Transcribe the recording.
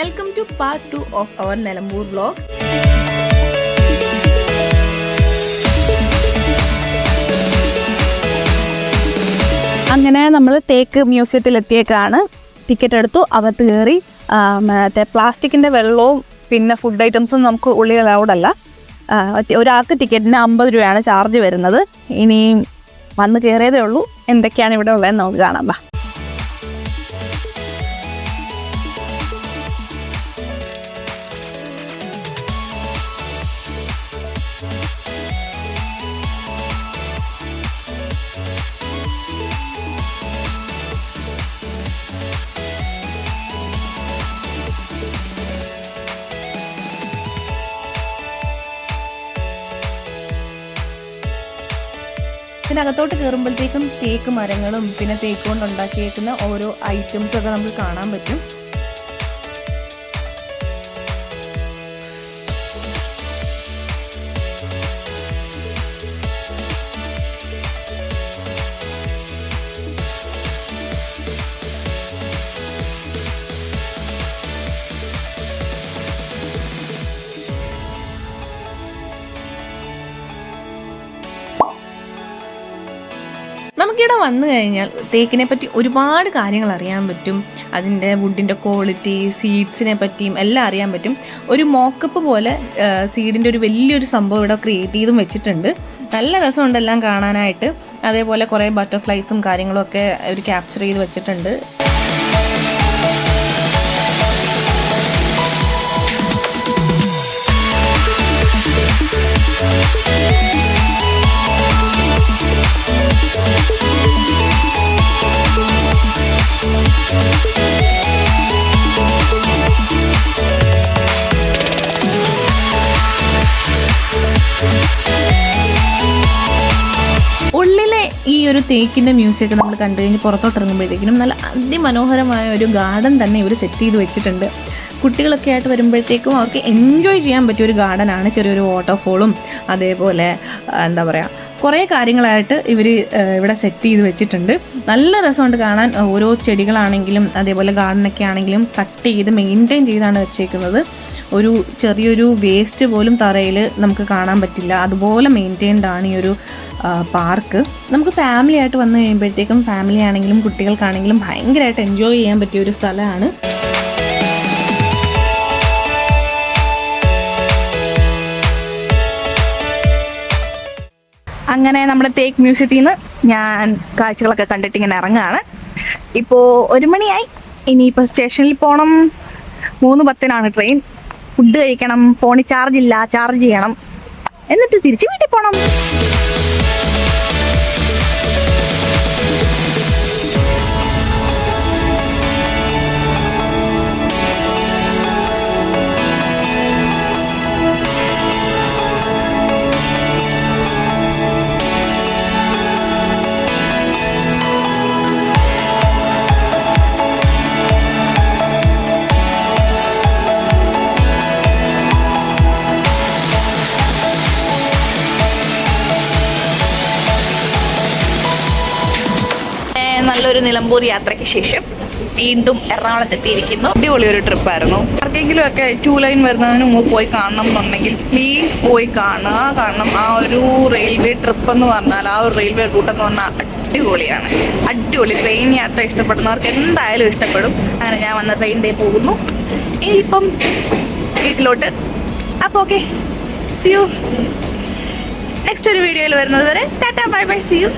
Welcome to part 2 of our Nilambur vlog. അങ്ങനെ നമ്മൾ തേക്ക് മ്യൂസിയത്തിലെത്തിയേക്കാണ്. ടിക്കറ്റ് എടുത്തു, അകത്ത് കയറി. മറ്റേ പ്ലാസ്റ്റിക്കിൻ്റെ വെള്ളവും പിന്നെ ഫുഡ് ഐറ്റംസും നമുക്ക് ഉള്ളിൽ അലൗഡല്ല. ഒരാൾക്ക് ടിക്കറ്റിന് 50 രൂപയാണ് ചാർജ് വരുന്നത്. ഇനി വന്ന് കയറിയതേ ഉള്ളൂ. എന്തൊക്കെയാണ് ഇവിടെ ഉള്ളതെന്ന് നമുക്ക് കാണാം. ബാ. ഇതിനകത്തോട്ട് കയറുമ്പോഴത്തേക്കും തേക്ക് മരങ്ങളും പിന്നെ തേക്ക് കൊണ്ട് ഉണ്ടാക്കിയേക്കുന്ന ഓരോ ഐറ്റംസും ഒക്കെ നമുക്ക് കാണാൻ പറ്റും. നമുക്കിവിടെ വന്നു കഴിഞ്ഞാൽ തേക്കിനെ പറ്റി ഒരുപാട് കാര്യങ്ങൾ അറിയാൻ പറ്റും. അതിൻ്റെ വുഡിൻ്റെ ക്വാളിറ്റി, സീഡ്സിനെ പറ്റിയും എല്ലാം അറിയാൻ പറ്റും. ഒരു മോക്കപ്പ് പോലെ സീഡിൻ്റെ ഒരു വലിയൊരു സംഭവം ഇവിടെ ക്രിയേറ്റ് ചെയ്തും വെച്ചിട്ടുണ്ട്. നല്ല രസമുണ്ട് എല്ലാം കാണാനായിട്ട്. അതേപോലെ കുറേ ബട്ടർഫ്ലൈസും കാര്യങ്ങളും ഒക്കെ ഒരു ക്യാപ്ചർ ചെയ്ത് വെച്ചിട്ടുണ്ട്. ഉള്ളിലെ ഈ ഒരു തേക്കിൻ്റെ മ്യൂസിയൊക്കെ നമ്മൾ കണ്ടു കഴിഞ്ഞ് പുറത്തോട്ടിറങ്ങുമ്പോഴത്തേക്കിനും നല്ല അതിമനോഹരമായ ഒരു ഗാർഡൻ തന്നെ ഇവർ സെറ്റ് ചെയ്ത് വെച്ചിട്ടുണ്ട്. കുട്ടികളൊക്കെ ആയിട്ട് വരുമ്പോഴത്തേക്കും അവർക്ക് എൻജോയ് ചെയ്യാൻ പറ്റിയ ഒരു ഗാർഡനാണ്. ചെറിയൊരു വാട്ടർഫോളും അതേപോലെ എന്താ പറയുക കുറേ കാര്യങ്ങളായിട്ട് ഇവർ ഇവിടെ സെറ്റ് ചെയ്ത് വെച്ചിട്ടുണ്ട്. നല്ല രസമുണ്ട് കാണാൻ. ഓരോ ചെടികളാണെങ്കിലും അതേപോലെ ഗാർഡനൊക്കെ ആണെങ്കിലും കട്ട് ചെയ്ത് മെയിൻറ്റെയിൻ ചെയ്താണ് വെച്ചേക്കുന്നത്. ഒരു ചെറിയൊരു വേസ്റ്റ് പോലും തറയിൽ നമുക്ക് കാണാൻ പറ്റില്ല. അതുപോലെ മെയിൻറ്റെയിൻഡ് ആണ് ഈ ഒരു പാർക്ക്. നമുക്ക് ഫാമിലി ആയിട്ട് വന്നു കഴിയുമ്പോഴത്തേക്കും ഫാമിലി ആണെങ്കിലും കുട്ടികൾക്കാണെങ്കിലും ഭയങ്കരമായിട്ട് എൻജോയ് ചെയ്യാൻ പറ്റിയ ഒരു സ്ഥലമാണ്. അങ്ങനെ നമ്മുടെ തേക്ക് മ്യൂസിയത്തിൽ നിന്ന് ഞാൻ കാഴ്ചകളൊക്കെ കണ്ടിട്ട് ഇങ്ങനെ ഇറങ്ങുകയാണ്. ഇപ്പോൾ 1 മണിയായി. ഇനിയിപ്പോൾ സ്റ്റേഷനിൽ പോകണം. 3:10 ട്രെയിൻ. ഫുഡ് കഴിക്കണം. ഫോണിൽ ചാർജ് ഇല്ല, ചാർജ് ചെയ്യണം. എന്നിട്ട് തിരിച്ച് വീട്ടിൽ പോകണം. നല്ലൊരു നിലമ്പൂർ യാത്രയ്ക്ക് ശേഷം വീണ്ടും എറണാകുളത്തെത്തിയിരിക്കുന്നു. അടിപൊളി ഒരു ട്രിപ്പായിരുന്നു. ആർക്കെങ്കിലും ഒക്കെ 2 ലൈൻ വരുന്നതിന് മുമ്പ് പോയി കാണണം എന്നുണ്ടെങ്കിൽ പ്ലീസ് പോയി കാണുക. കാരണം ആ ഒരു റെയിൽവേ ട്രിപ്പ് എന്ന് പറഞ്ഞാൽ, ആ ഒരു റെയിൽവേ റൂട്ടെന്ന് പറഞ്ഞാൽ അടിപൊളിയാണ്. അടിപൊളി. ട്രെയിൻ യാത്ര ഇഷ്ടപ്പെടുന്നവർക്ക് എന്തായാലും ഇഷ്ടപ്പെടും. അങ്ങനെ ഞാൻ വന്ന ട്രെയിനിൻ്റെ പോകുന്നു. ഇനിയിപ്പം വീട്ടിലോട്ട്. അപ്പോൾ ഓക്കെ, സി യു നെക്സ്റ്റ് ഒരു വീഡിയോയിൽ വരുന്നത് വരെ tata bye bye, see U.